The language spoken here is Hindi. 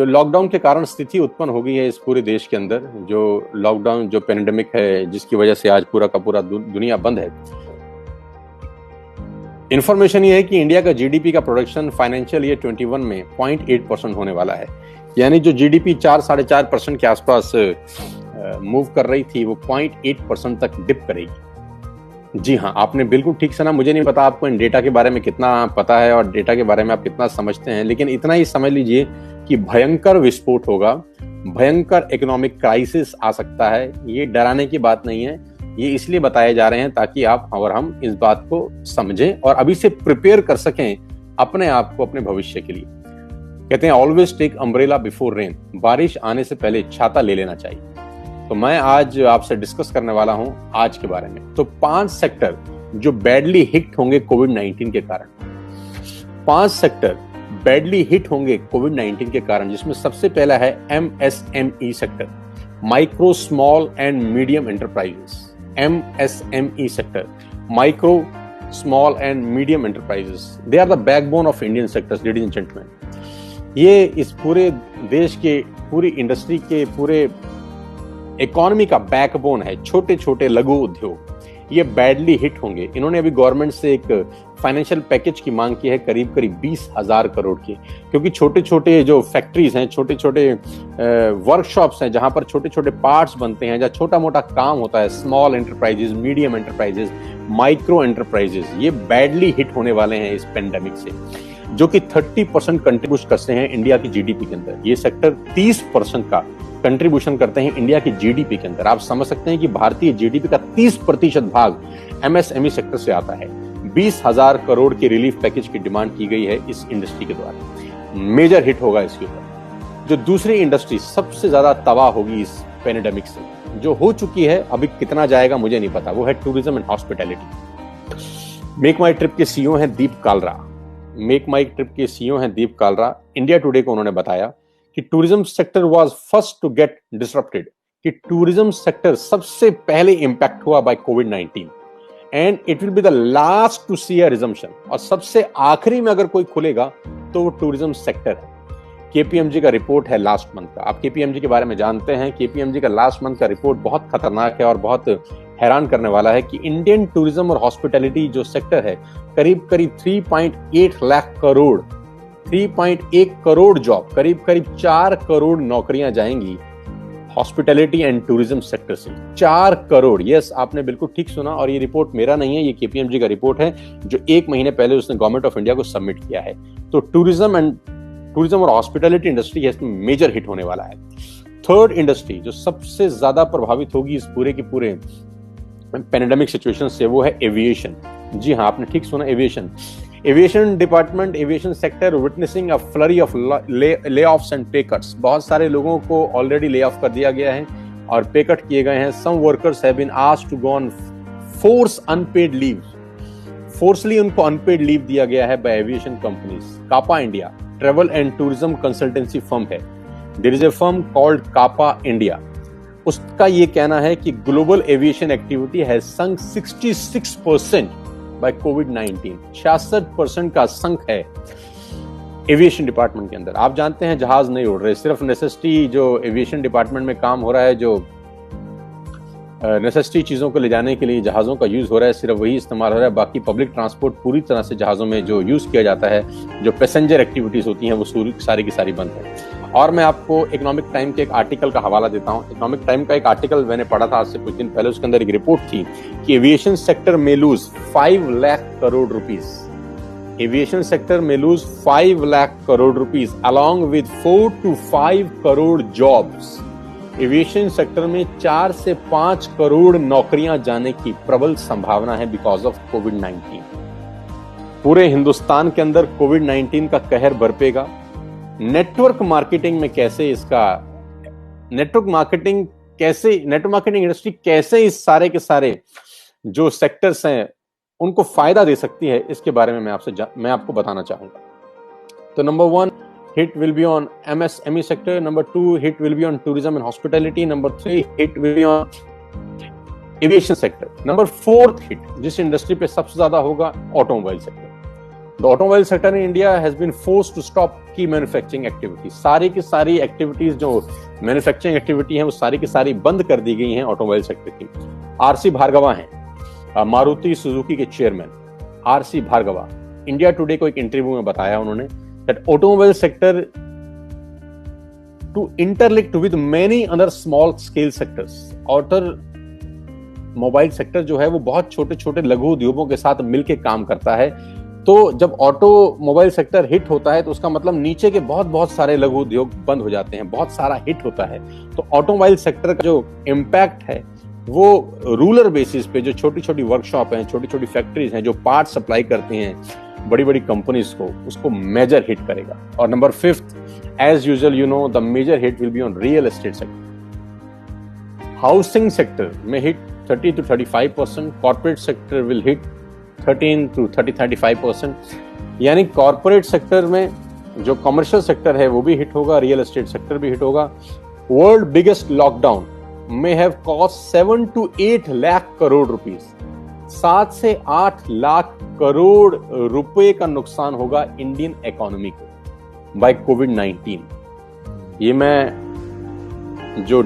जो लॉकडाउन के कारण स्थिति उत्पन्न हो गई है इस पूरे देश के अंदर, जो लॉकडाउन, जो पेंडेमिक है, जिसकी वजह से आज पूरा का पूरा दुनिया बंद है। इंफॉर्मेशन ये है कि इंडिया का जीडीपी का प्रोडक्शन फाइनेंशियल ईयर 21 में 0.8% होने वाला है। यानी जो जीडीपी 4-4.5% के आसपास मूव कर रही थी, वो 0.8% तक डिप करेगी। जी हाँ, आपने बिल्कुल ठीक सुना। मुझे नहीं पता आपको इन डेटा के बारे में कितना पता है और डेटा के बारे में आप कितना समझते हैं, लेकिन इतना ही समझ लीजिए कि भयंकर विस्फोट होगा, भयंकर इकोनॉमिक क्राइसिस आ सकता है। ये डराने की बात नहीं है, ये इसलिए बताए जा रहे हैं ताकि आप और हम इस बात को समझें और अभी से प्रिपेयर कर सकें अपने आप को, अपने भविष्य के लिए। कहते हैं always take umbrella before rain, बारिश आने से पहले छाता ले लेना चाहिए। तो मैं आज आपसे डिस्कस करने वाला हूं आज के बारे में। तो 5 सेक्टर जो बैडली हिट होंगे कोविड-19 के कारण, 5 सेक्टर बैडली हिट होंगे कोविड-19 के कारण, जिसमें सबसे पहला है MSME sector, micro small and medium enterprises. MSME sector, micro, small and medium enterprises, they are the backbone of Indian sectors, ladies and gentlemen. ये इस पूरे देश के, पूरी इंडस्ट्री के, पूरे इकोनॉमी का बैकबोन है। छोटे छोटे लघु उद्योग ये बैडली हिट होंगे। इन्होंने अभी गवर्नमेंट से एक फाइनेंशियल पैकेज की मांग की है, करीब 20,000 करोड़ की, क्योंकि छोटे छोटे जो फैक्ट्रीज हैं, छोटे छोटे वर्कशॉप्स हैं, जहां पर छोटे छोटे पार्ट्स बनते हैं, जहां छोटा मोटा काम होता है, small enterprises, medium enterprises, micro enterprises, ये बैडली हिट होने वाले हैं इस पेंडेमिक से, जो कि 30% कंट्रीब्यूट करते हैं इंडिया की जीडीपी के अंदर। ये सेक्टर 30% का कंट्रीब्यूशन करते हैं इंडिया की जीडीपी के अंदर। आप समझ सकते हैं कि भारतीय जीडीपी का 30% भाग एमएसएमई सेक्टर से आता है। 20,000 करोड़ के रिलीफ पैकेज की डिमांड की गई है इस इंडस्ट्री के द्वारा। मेजर हिट होगा इसके ऊपर। जो दूसरी इंडस्ट्री सबसे ज्यादा तबाह होगी इस पेंडेमिक से, जो हो चुकी है, अभी कितना जाएगा मुझे नहीं पता, वो है tourism and hospitality. Make My Trip के सीईओ हैं Deep Kalra. Make My Trip के सीईओ हैं दीप कालरा। इंडिया टुडे को उन्होंने बताया कि tourism sector was first to get disrupted, कि टूरिज्म सेक्टर सबसे पहले इंपैक्ट हुआ बाय कोविड-19 and it will be the last to see a resumption. और सबसे आखिरी में अगर कोई खुलेगा तो वो टूरिज्म सेक्टर है। केपीएमजी का रिपोर्ट है लास्ट मंथ का। आप केपीएमजी के बारे में जानते हैं। केपीएमजी का लास्ट मंथ का रिपोर्ट बहुत खतरनाक है और बहुत हैरान करने वाला है कि इंडियन टूरिज्म और हॉस्पिटैलिटी जो सेक्टर है, करीब 3.8 लाख करोड़, 3.1 करोड़ जॉब, करीब 4 करोड़ नौकरियां जाएंगी हॉस्पिटैलिटी एंड टूरिज्म सेक्टर से। 4 करोड़, यस, आपने बिल्कुल ठीक सुना। और ये रिपोर्ट मेरा नहीं है, ये केपीएमजी का रिपोर्ट है जो 1 महीने पहले उसने गवर्नमेंट ऑफ इंडिया को सबमिट किया है। तो टूरिज्म और हॉस्पिटैलिटी इंडस्ट्री है, इसमें मेजर हिट होने वाला है। थर्ड इंडस्ट्री जो सबसे ज्यादा प्रभावित होगी इस पूरे के पूरे पैंडेमिक सिचुएशन से, वो है एविएशन। जी हाँ, आपने ठीक सुना, aviation. Aviation department, aviation sector witnessing a flurry of ले ऑफ्स एंड पे कट्स। बहुत सारे लोगों को ऑलरेडी ले ऑफ कर दिया गया है और पे कट किए गए हैं। Some workers have been asked to go on force unpaid leave. Forcibly उनको अनपेड लीव दिया गया है by aviation companies. CAPA India travel and tourism consultancy firm है। There is a firm called CAPA India. उसका ये कहना है कि global aviation activity has sunk 66% by कोविड-19। 66% का संक है एविएशन डिपार्टमेंट के अंदर। आप जानते हैं जहाज नहीं उड़ रहे, सिर्फ नेसेसिटी जो एविएशन डिपार्टमेंट में काम हो रहा है, जो नेसेसिटी चीजों को ले जाने के लिए जहाजों का यूज हो रहा है, सिर्फ वही इस्तेमाल हो रहा है। बाकी पब्लिक ट्रांसपोर्ट पूरी तरह से जहाजों में जो यूज किया जाता है, जो पैसेंजर एक्टिविटीज होती हैं, वो सारी की सारी बंद है। और मैं आपको इकोनॉमिक टाइम के एक आर्टिकल का हवाला देता हूं। इकोनॉमिक टाइम का एक आर्टिकल मैंने पढ़ा था आज से कुछ दिन पहले। उसके अंदर एक रिपोर्ट थी कि एविएशन सेक्टर में lose 5 lakh crore rupees. Aviation sector में lose 5 lakh crore rupees along with 4 to 5 crore jobs. Aviation sector में 4 से 5 करोड़ नौकरियां जाने की प्रबल संभावना है बिकॉज ऑफ कोविड-19। पूरे हिंदुस्तान के अंदर कोविड-19 का कहर बरपेगा। नेटवर्क मार्केटिंग में कैसे इसका नेटवर्क मार्केटिंग इंडस्ट्री कैसे इस सारे के सारे जो सेक्टर्स हैं उनको फायदा दे सकती है, इसके बारे में मैं आपको बताना चाहूंगा। तो number 1 hit will be on MSME sector, number 2 hit will be on tourism and hospitality, number 3 hit will be on aviation sector, number 4th hit जिस इंडस्ट्री पे सबसे ज्यादा होगा, automobile sector. The automobile sector in India has been forced to stop की मैन्युफैक्चरिंग एक्टिविटीज। सारी की सारी एक्टिविटीज जो मैन्युफैक्चरिंग एक्टिविटी है वो सारी की सारी बंद कर दी गई हैं ऑटोमोबाइल सेक्टर की। आरसी भार्गवा हैं मारुति सुजुकी के chairman. RC Bhargava India Today को एक इंटरव्यू में बताया उन्होंने that automobile sector to interlinked with many other small scale sectors. Mobile sector जो है वो बहुत छोटे छोटे लघु उद्योगों के साथ मिलकर काम करता है। तो जब ऑटोमोबाइल सेक्टर हिट होता है तो उसका मतलब नीचे के बहुत बहुत सारे लघु उद्योग बंद हो जाते हैं, बहुत सारा हिट होता है। तो ऑटोमोबाइल सेक्टर का जो इम्पैक्ट है वो रूरल बेसिस पे जो छोटी छोटी वर्कशॉप हैं, छोटी छोटी फैक्ट्रीज हैं जो पार्ट सप्लाई करती हैं बड़ी बड़ी कंपनीज को, उसको मेजर हिट करेगा। और number 5th, as usual you know the major hit will be on real estate sector. Housing sector में hit 30 to 35%, corporate sector will hit 13 to 35%। यानी कॉर्पोरेट सेक्टर में जो कमर्शियल सेक्टर है वो भी हिट होगा, रियल एस्टेट सेक्टर भी हिट होगा। World biggest lockdown may have cost 7 to 8 lakh crore rupees. 7 से 8 लाख करोड़ रुपए का नुकसान होगा इंडियन इकोनॉमी को बाय कोविड-19। ये मैं जो